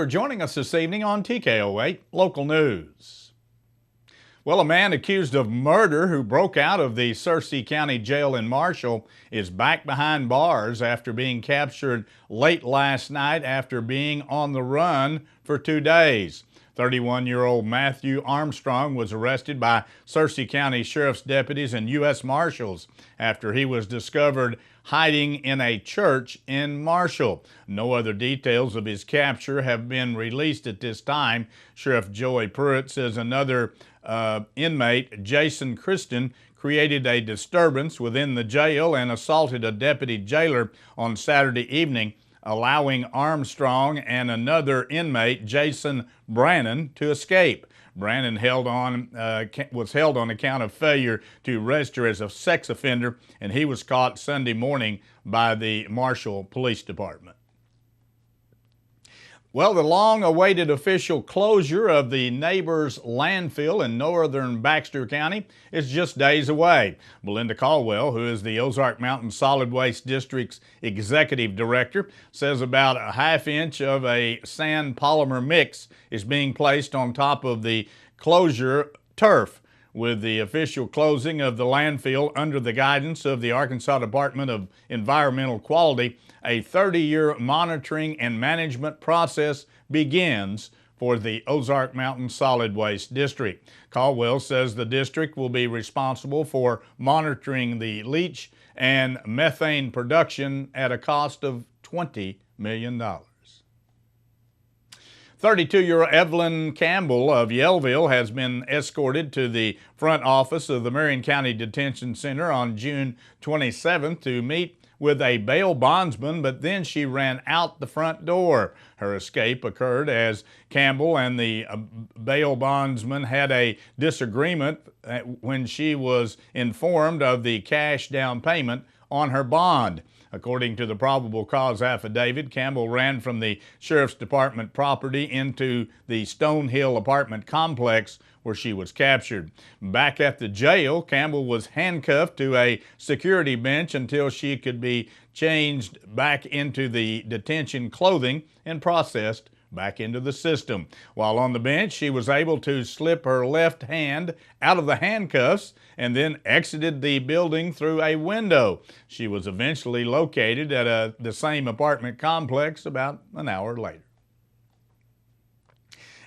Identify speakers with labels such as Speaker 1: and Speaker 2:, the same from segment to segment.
Speaker 1: for joining us this evening on TKO 8 Local News. Well, a man accused of murder who broke out of the Searcy County Jail in Marshall is back behind bars after being captured late last night after being on the run for 2 days. 31-year-old Matthew Armstrong was arrested by Searcy County Sheriff's deputies and U.S. Marshals after he was discovered hiding in a church in Marshall. No other details of his capture have been released at this time. Sheriff Joey Pruitt says another inmate, Jason Christian, created a disturbance within the jail and assaulted a deputy jailer on Saturday evening, allowing Armstrong and another inmate, Jason Brannon, to escape. Brannon was held on account of failure to register as a sex offender, and he was caught Sunday morning by the Marshall Police Department. Well, the long-awaited official closure of the Neighbors landfill in northern Baxter County is just days away. Belinda Caldwell, who is the Ozark Mountain Solid Waste District's executive director, says about a half-inch of a sand polymer mix is being placed on top of the closure turf. With the official closing of the landfill under the guidance of the Arkansas Department of Environmental Quality, a 30-year monitoring and management process begins for the Ozark Mountain Solid Waste District. Caldwell says the district will be responsible for monitoring the leach and methane production at a cost of $20 million. 32-year-old Evelyn Campbell of Yellville has been escorted to the front office of the Marion County Detention Center on June 27th to meet with a bail bondsman, but then she ran out the front door. Her escape occurred as Campbell and the bail bondsman had a disagreement when she was informed of the cash down payment on her bond. According to the probable cause affidavit, Campbell ran from the Sheriff's Department property into the Stonehill apartment complex where she was captured. Back at the jail, Campbell was handcuffed to a security bench until she could be changed back into the detention clothing and processed back into the system. While on the bench, she was able to slip her left hand out of the handcuffs and then exited the building through a window. She was eventually located at the same apartment complex about an hour later.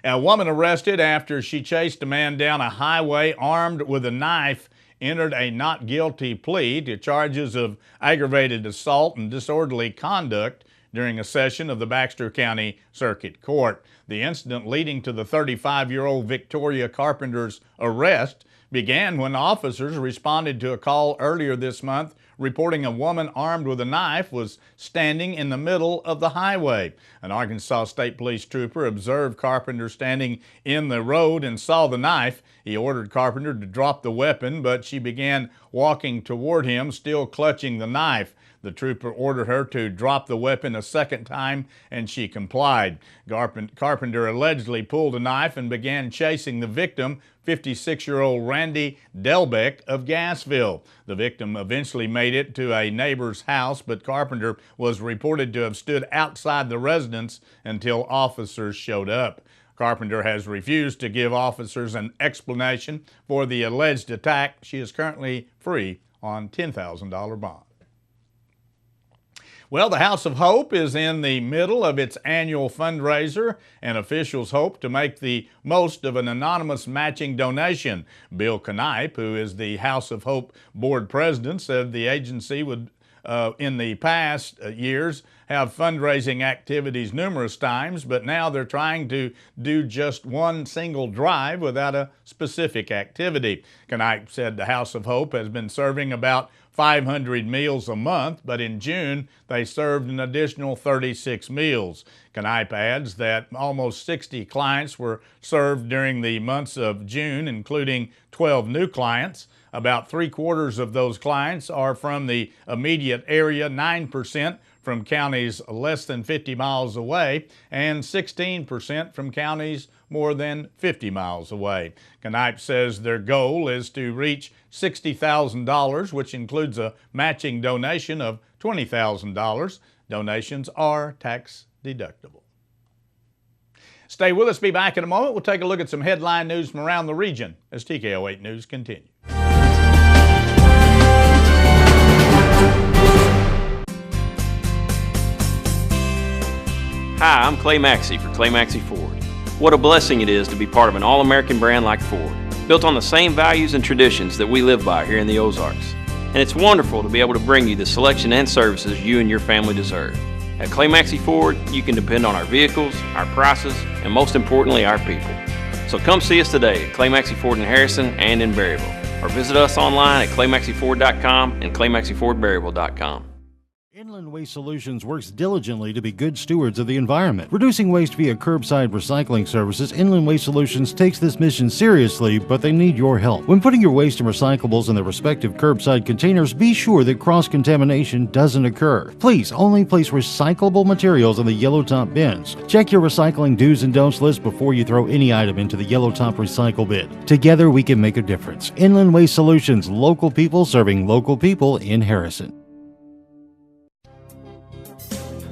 Speaker 1: A woman arrested after she chased a man down a highway armed with a knife entered a not guilty plea to charges of aggravated assault and disorderly conduct during a session of the Baxter County Circuit Court. The incident leading to the 35-year-old Victoria Carpenter's arrest began when officers responded to a call earlier this month reporting a woman armed with a knife was standing in the middle of the highway. An Arkansas State Police trooper observed Carpenter standing in the road and saw the knife. He ordered Carpenter to drop the weapon, but she began walking toward him, still clutching the knife. The trooper ordered her to drop the weapon a second time, and she complied. Carpenter allegedly pulled a knife and began chasing the victim, 56-year-old Randy Delbeck of Gassville. The victim eventually made it to a neighbor's house, but Carpenter was reported to have stood outside the residence until officers showed up. Carpenter has refused to give officers an explanation for the alleged attack. She is currently free on $10,000 bond. Well, the House of Hope is in the middle of its annual fundraiser, and officials hope to make the most of an anonymous matching donation. Bill Knipe, who is the House of Hope board president, said the agency would, in the past years, have fundraising activities numerous times, but now they're trying to do just one single drive without a specific activity. Knipe said the House of Hope has been serving about 500 meals a month, but in June they served an additional 36 meals. Knipe adds that almost 60 clients were served during the months of June, including 12 new clients. About 3/4 of those clients are from the immediate area, 9% from counties less than 50 miles away, and 16% from counties more than 50 miles away. Knipe says their goal is to reach $60,000, which includes a matching donation of $20,000. Donations are tax deductible. Stay with us. Be back in a moment. We'll take a look at some headline news from around the region as TKO 8 News continues.
Speaker 2: Hi, I'm Clay Maxey for Clay Maxey Ford. What a blessing it is to be part of an all-American brand like Ford, built on the same values and traditions that we live by here in the Ozarks. And it's wonderful to be able to bring you the selection and services you and your family deserve. At Clay Maxey Ford, you can depend on our vehicles, our prices, and most importantly, our people. So come see us today at Clay Maxey Ford in Harrison and in Berryville, or visit us online at claymaxeyford.com and claymaxeyfordberryville.com.
Speaker 3: Inland Waste Solutions works diligently to be good stewards of the environment. Reducing waste via curbside recycling services, Inland Waste Solutions takes this mission seriously, but they need your help. When putting your waste and recyclables in their respective curbside containers, be sure that cross-contamination doesn't occur. Please only place recyclable materials in the yellow top bins. Check your recycling do's and don'ts list before you throw any item into the yellow top recycle bin. Together we can make a difference. Inland Waste Solutions, local people serving local people in Harrison.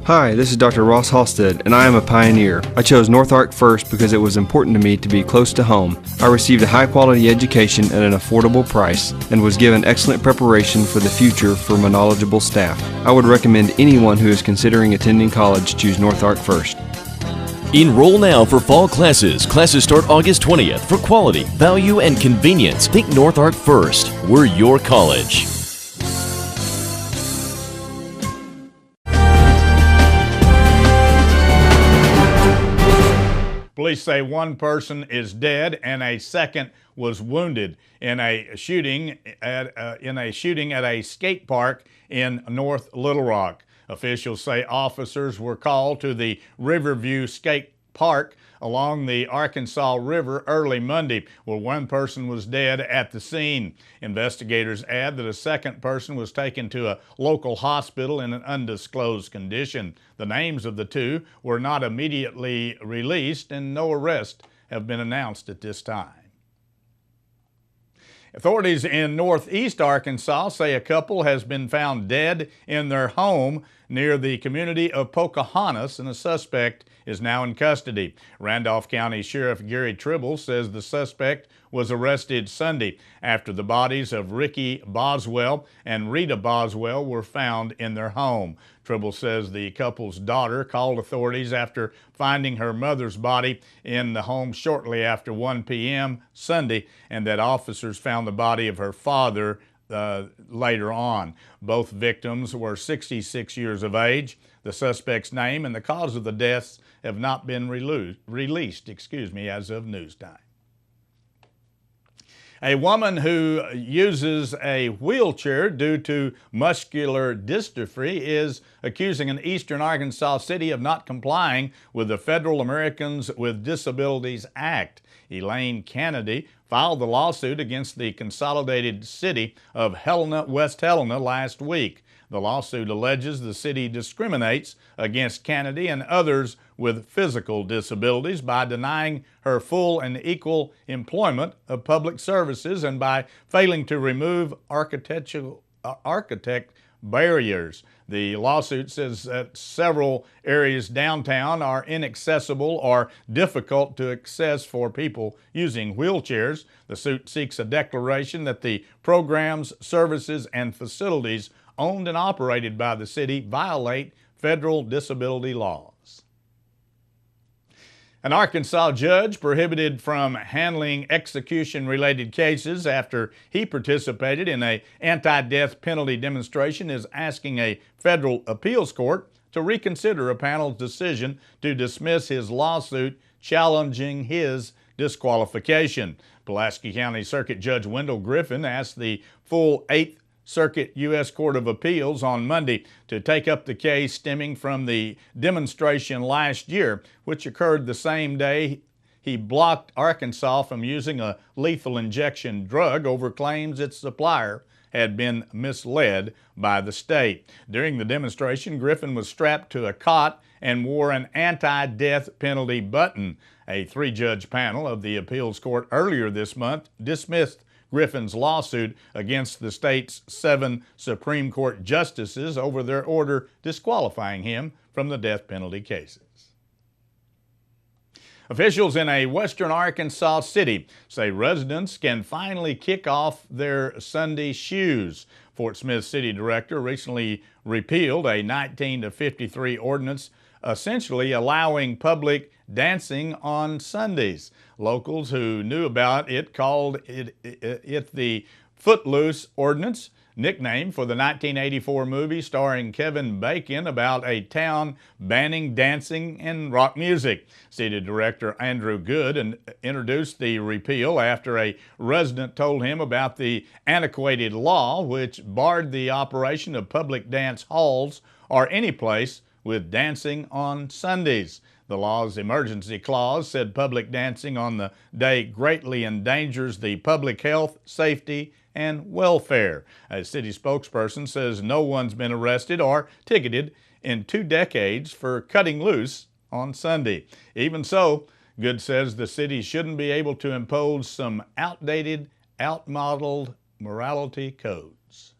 Speaker 4: Hi, this is Dr. Ross Halstead, and I am a pioneer. I chose North Ark first because it was important to me to be close to home. I received a high-quality education at an affordable price and was given excellent preparation for the future from a knowledgeable staff. I would recommend anyone who is considering attending college choose North Ark first.
Speaker 5: Enroll now for fall classes. Classes start August 20th. For quality, value, and convenience, think North Ark first. We're your college.
Speaker 1: Police say one person is dead and a second was wounded in a shooting at a skate park in North Little Rock. Officials say officers were called to the Riverview Skate Park along the Arkansas River early Monday, where one person was dead at the scene. Investigators add that a second person was taken to a local hospital in an undisclosed condition. The names of the two were not immediately released, and no arrests have been announced at this time. Authorities in northeast Arkansas say a couple has been found dead in their home near the community of Pocahontas, and the suspect is now in custody. Randolph County Sheriff Gary Tribble says the suspect was arrested Sunday after the bodies of Ricky Boswell and Rita Boswell were found in their home. Tribble says the couple's daughter called authorities after finding her mother's body in the home shortly after 1 p.m. Sunday, and that officers found the body of her father later on. Both victims were 66 years of age. The suspect's name and the cause of the deaths have not been released as of news time. A woman who uses a wheelchair due to muscular dystrophy is accusing an eastern Arkansas city of not complying with the Federal Americans with Disabilities Act. Elaine Kennedy filed the lawsuit against the consolidated city of Helena, West Helena last week. The lawsuit alleges the city discriminates against Kennedy and others with physical disabilities by denying her full and equal employment of public services and by failing to remove architect barriers. The lawsuit says that several areas downtown are inaccessible or difficult to access for people using wheelchairs. The suit seeks a declaration that the programs, services, and facilities owned and operated by the city violate federal disability laws. An Arkansas judge prohibited from handling execution-related cases after he participated in an anti-death penalty demonstration is asking a federal appeals court to reconsider a panel's decision to dismiss his lawsuit challenging his disqualification. Pulaski County Circuit Judge Wendell Griffin asked the full 8th Circuit U.S. Court of Appeals on Monday to take up the case stemming from the demonstration last year, which occurred the same day he blocked Arkansas from using a lethal injection drug over claims its supplier had been misled by the state. During the demonstration, Griffin was strapped to a cot and wore an anti-death penalty button. A 3-judge panel of the appeals court earlier this month dismissed Griffin's lawsuit against the state's 7 Supreme Court justices over their order disqualifying him from the death penalty cases. Officials in a western Arkansas city say residents can finally kick off their Sunday shoes. Fort Smith City Director recently repealed a 1953 ordinance essentially allowing public dancing on Sundays. Locals who knew about it called it the Footloose Ordinance, nicknamed for the 1984 movie starring Kevin Bacon about a town banning dancing and rock music. City Director Andrew Good introduced the repeal after a resident told him about the antiquated law which barred the operation of public dance halls or any place with dancing on Sundays. The law's emergency clause said public dancing on the day greatly endangers the public health, safety, and welfare. A city spokesperson says no one's been arrested or ticketed in 2 decades for cutting loose on Sunday. Even so, Good says the city shouldn't be able to impose some outdated, outmodeled morality codes.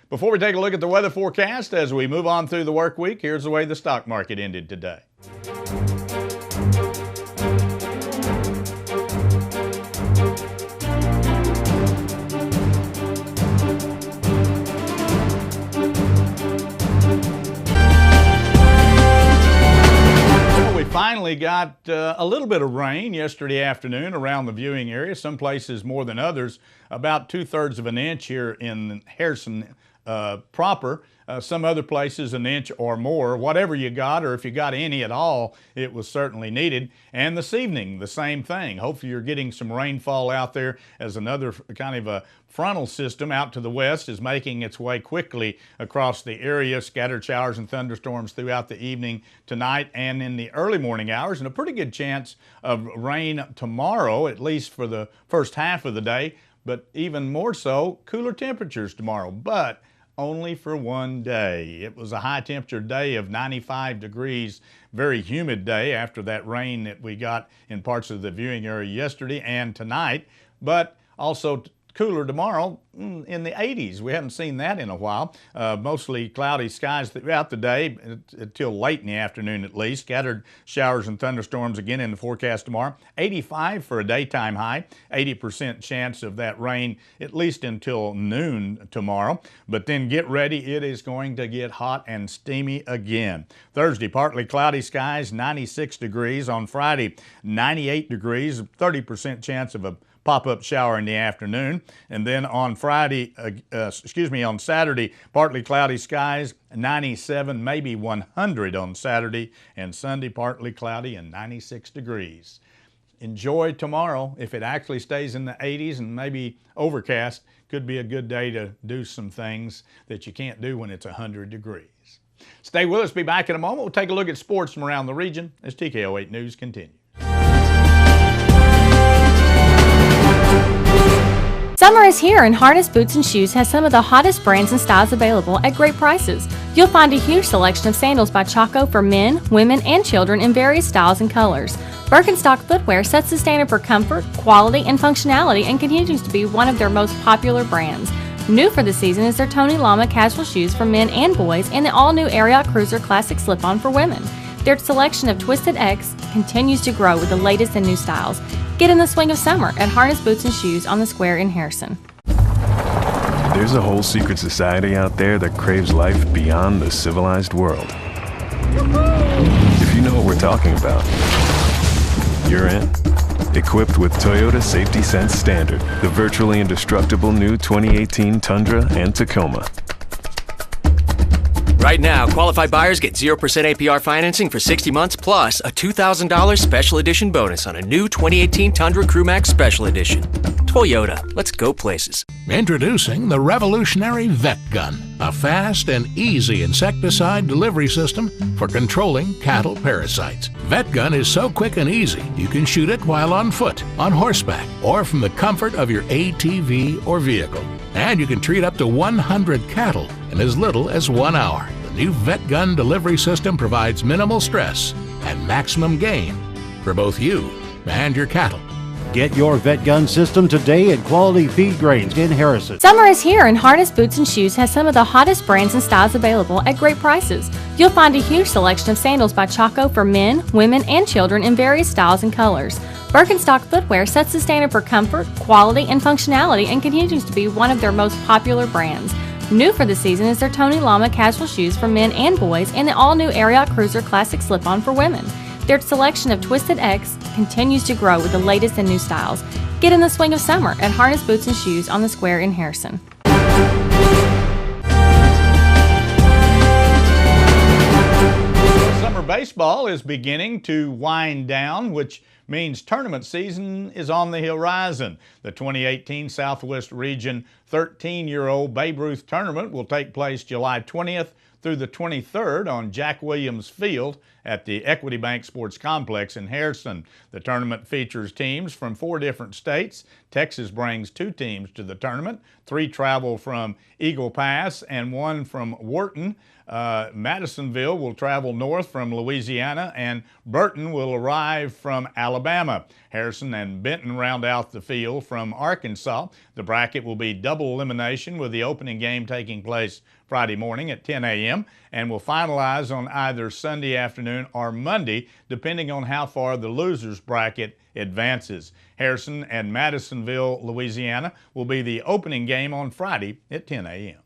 Speaker 1: Before we take a look at the weather forecast as we move on through the work week, here's the way the stock market ended today. Finally got a little bit of rain yesterday afternoon around the viewing area, some places more than others, about 2/3 of an inch here in Harrison proper. Some other places an inch or more. Whatever you got, or if you got any at all, it was certainly needed. And this evening, the same thing. Hopefully you're getting some rainfall out there as another kind of a frontal system out to the west is making its way quickly across the area. Scattered showers and thunderstorms throughout the evening tonight and in the early morning hours, and a pretty good chance of rain tomorrow, at least for the first half of the day, but even more so, cooler temperatures tomorrow. But only for one day. It was a high temperature day of 95 degrees, very humid day after that rain that we got in parts of the viewing area yesterday and tonight, but also cooler tomorrow in the 80s. We haven't seen that in a while. Mostly cloudy skies throughout the day until late in the afternoon at least. Scattered showers and thunderstorms again in the forecast tomorrow. 85 for a daytime high. 80% chance of that rain at least until noon tomorrow. But then get ready, it is going to get hot and steamy again. Thursday, partly cloudy skies, 96 degrees. On Friday, 98 degrees, 30% chance of a pop-up shower in the afternoon. And then on on Saturday, partly cloudy skies, 97, maybe 100 on Saturday, and Sunday partly cloudy and 96 degrees. Enjoy tomorrow. If it actually stays in the 80s and maybe overcast, could be a good day to do some things that you can't do when it's 100 degrees. Stay with us. Be back in a moment. We'll take a look at sports from around the region as TKO 8 News continues.
Speaker 6: Summer is here and Harness Boots and Shoes has some of the hottest brands and styles available at great prices. You'll find a huge selection of sandals by Chaco for men, women, and children in various styles and colors. Birkenstock footwear sets the standard for comfort, quality, and functionality and continues to be one of their most popular brands. New for the season is their Tony Lama casual shoes for men and boys and the all-new Ariat Cruiser Classic Slip-On for women. Their selection of Twisted X continues to grow with the latest and new styles. Get in the swing of summer at Harness Boots and Shoes on the Square in Harrison.
Speaker 7: There's a whole secret society out there that craves life beyond the civilized world. If you know what we're talking about, you're in. Equipped with Toyota Safety Sense Standard, the virtually indestructible new 2018 Tundra and Tacoma.
Speaker 8: Right now, qualified buyers get 0% APR financing for 60 months plus a $2,000 special edition bonus on a new 2018 Tundra Crewmax Special Edition. Toyota, let's go places.
Speaker 9: Introducing the revolutionary Vet Gun, a fast and easy insecticide delivery system for controlling cattle parasites. Vet Gun is so quick and easy, you can shoot it while on foot, on horseback, or from the comfort of your ATV or vehicle. And you can treat up to 100 cattle in as little as 1 hour. The new Vet Gun delivery system provides minimal stress and maximum gain for both you and your cattle.
Speaker 3: Get your vet gun system today at Quality Feed Grains in Harrison.
Speaker 6: Summer is here and Harness Boots and Shoes has some of the hottest brands and styles available at great prices. You'll find a huge selection of sandals by Chaco for men, women, and children in various styles and colors. Birkenstock footwear sets the standard for comfort, quality, and functionality and continues to be one of their most popular brands. New for the season is their Tony Lama casual shoes for men and boys and the all-new Ariat Cruiser Classic Slip-On for women. Their selection of Twisted X continues to grow with the latest and new styles. Get in the swing of summer at Harness Boots and Shoes on the Square in Harrison.
Speaker 1: Summer baseball is beginning to wind down, which means tournament season is on the horizon. The 2018 Southwest Region 13-year-old Babe Ruth Tournament will take place July 20th through the 23rd on Jack Williams Field at the Equity Bank Sports Complex in Harrison. The tournament features teams from 4 different states. Texas brings 2 teams to the tournament. 3 travel from Eagle Pass and 1 from Wharton. Madisonville will travel north from Louisiana, and Burton will arrive from Alabama. Harrison and Benton round out the field from Arkansas. The bracket will be double elimination, with the opening game taking place Friday morning at 10 a.m. and will finalize on either Sunday afternoon or Monday, depending on how far the losers bracket advances. Harrison and Madisonville, Louisiana will be the opening game on Friday at 10 a.m.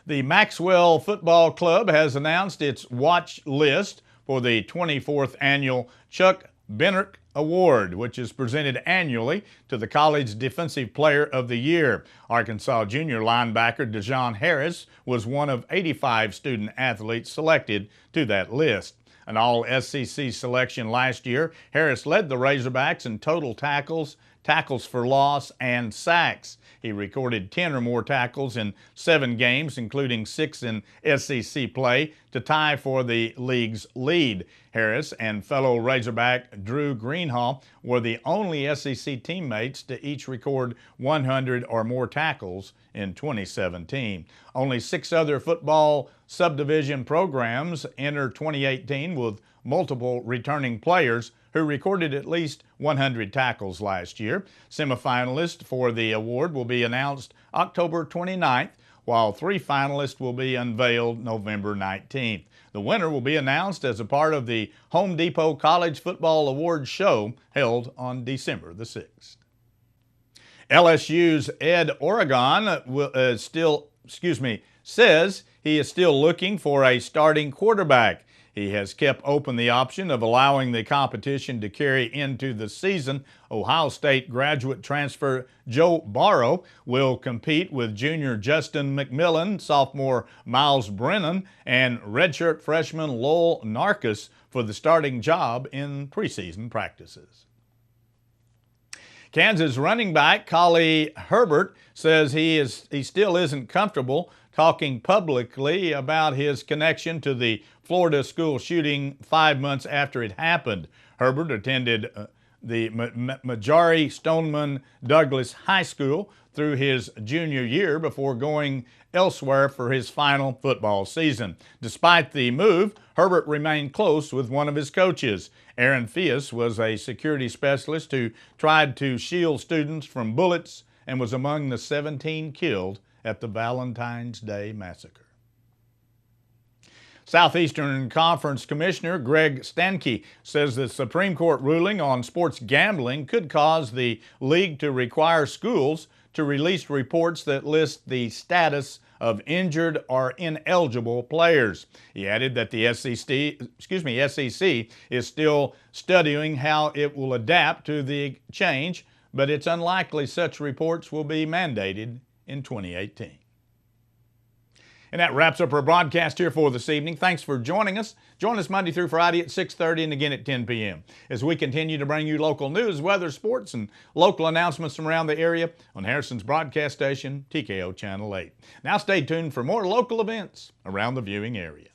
Speaker 1: The Maxwell Football Club has announced its watch list for the 24th annual Chuck Bennett Award, which is presented annually to the College Defensive Player of the Year. Arkansas junior linebacker Dejon Harris was one of 85 student athletes selected to that list. An all-SEC selection last year, Harris led the Razorbacks in total tackles, tackles for loss, and sacks. He recorded 10 or more tackles in 7 games, including 6 in SEC play, to tie for the league's lead. Harris and fellow Razorback Drew Greenhall were the only SEC teammates to each record 100 or more tackles in 2017. Only 6 other football subdivision programs enter 2018 with multiple returning players who recorded at least 100 tackles last year. Semifinalists for the award will be announced October 29th, while 3 finalists will be unveiled November 19th. The winner will be announced as a part of the Home Depot College Football Awards show held on December the 6th. LSU's Ed Oregon says he is still looking for a starting quarterback. He has kept open the option of allowing the competition to carry into the season. Ohio State graduate transfer Joe Burrow will compete with junior Justin McMillan, sophomore Miles Brennan, and redshirt freshman Lowell Narcus for the starting job in preseason practices. Kansas running back Khalil Herbert says he still isn't comfortable talking publicly about his connection to the Florida school shooting 5 months after it happened. Herbert attended the Majari Stoneman Douglas High School through his junior year before going elsewhere for his final football season. Despite the move, Herbert remained close with one of his coaches. Aaron Fias was a security specialist who tried to shield students from bullets and was among the 17 killed at the Valentine's Day massacre. Southeastern Conference Commissioner Greg Stanke says the Supreme Court ruling on sports gambling could cause the league to require schools to release reports that list the status of injured or ineligible players. He added that the SEC is still studying how it will adapt to the change, but it's unlikely such reports will be mandated in 2018. And that wraps up our broadcast here for this evening. Thanks for joining us. Join us Monday through Friday at 6:30 and again at 10 p.m. as we continue to bring you local news, weather, sports, and local announcements from around the area on Harrison's broadcast station, TKO Channel 8. Now stay tuned for more local events around the viewing area.